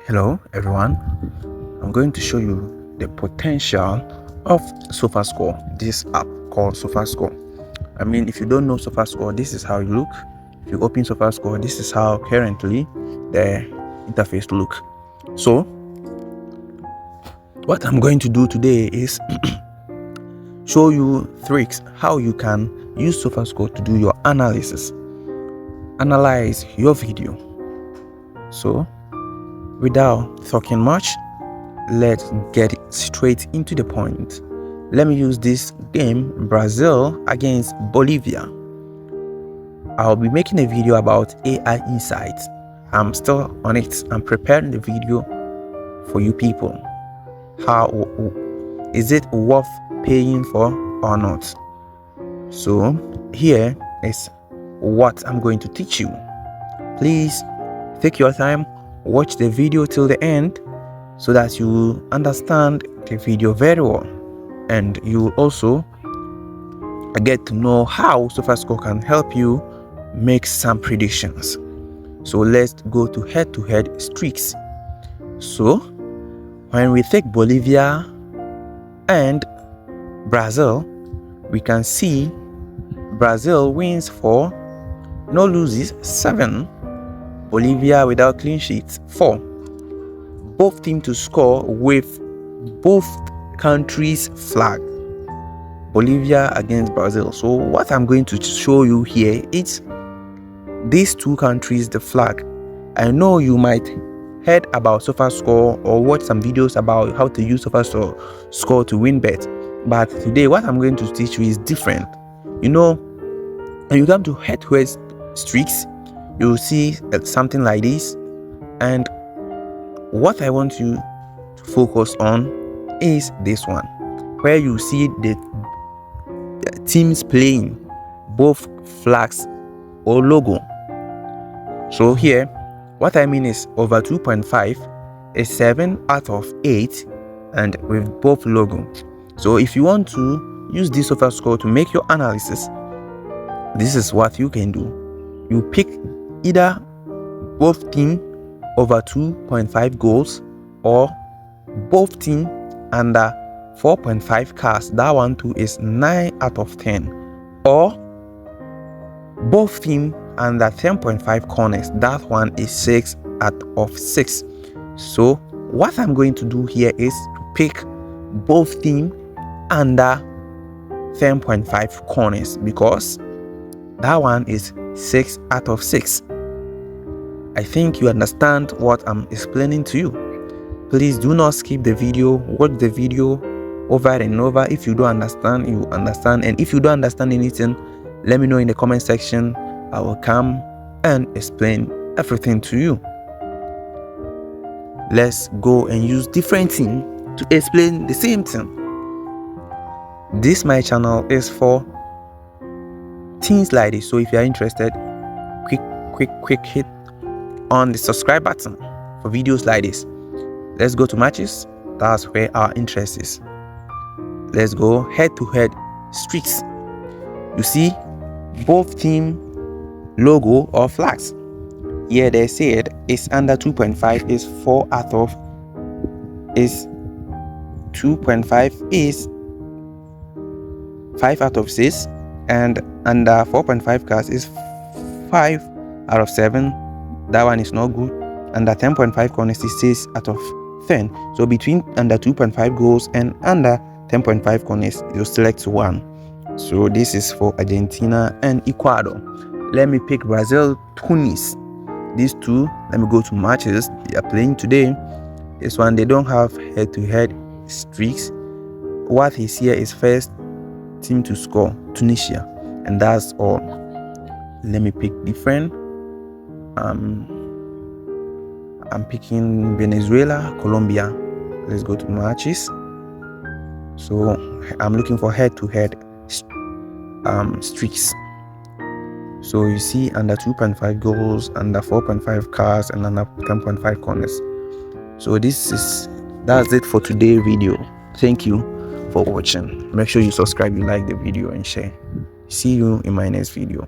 Hello everyone, I'm going to show you the potential of Sofascore, this app called Sofascore. If you don't know Sofascore, this is how you look. If you open Sofascore, this is how currently the interface look. So what I'm going to do today is show you tricks how you can use Sofascore to do your analyze your video. So without talking much, let's get straight into the point. Let me use this game, Brazil against Bolivia. I'll be making a video about AI insights. I'm still on it. I'm preparing the video for you people. How is it worth paying for or not? So here is what I'm going to teach you. Please take your time, watch the video till the end so that you understand the video very well, and you will also get to know how Sofascore can help you make some predictions. So let's go to head-to-head streaks. So when we take Bolivia and Brazil, we can see Brazil wins 4, no loses 7, Bolivia without clean sheets 4. Both teams to score with both countries' flag. Bolivia against Brazil. So what I'm going to show you here is these two countries, the flag. I know you might heard about Sofascore or watch some videos about how to use Sofascore to win bet, but today what I'm going to teach you is different. When you come to head-to-head streaks, you'll see something like this, and what I want you to focus on is this one, where you see the teams playing both flags or logo. So here, what I mean is over 2.5 is 7 out of 8 and with both logo. So if you want to use this Sofascore to make your analysis, this is what you can do. You pick either both team over 2.5 goals or both team under 4.5 casts. That one too is 9 out of 10. Or both team under 10.5 corners. That one is 6 out of 6. So what I'm going to do here is to pick both team under 10.5 corners, because that one is 6 out of 6. I think you understand what I'm explaining to you. Please do not skip the video. Watch the video over and over. If you don't understand, you understand. And if you don't understand anything, let me know in the comment section. I will come and explain everything to you. Let's go and use different things to explain the same thing. This my channel is for things like this. So if you are interested, quick hit on the subscribe button for videos like this. Let's go to matches. That's where our interest is. Let's go head-to-head streaks. You see both team logo or flags. Here they said it's under 2.5 is 4 out of is 2.5 is 5 out of 6, and under 4.5 cast is 5 out of 7. That one is not good. Under 10.5 corners is 6 out of 10. So between under 2.5 goals and under 10.5 corners, you select one. So this is for Argentina and Ecuador. Let me pick Brazil, Tunis. These two, let me go to matches they are playing today. This one, they don't have head-to-head streaks. What is here is first team to score, Tunisia, and that's all. Let me pick different. I'm picking Venezuela, Colombia. Let's go to matches. So I'm looking for head-to-head streaks. So you see under 2.5 goals, under 4.5 casts, and under 10.5 corners. So that's it for today's video. Thank you for watching. Make sure you subscribe, you like the video, and share. See you in my next video.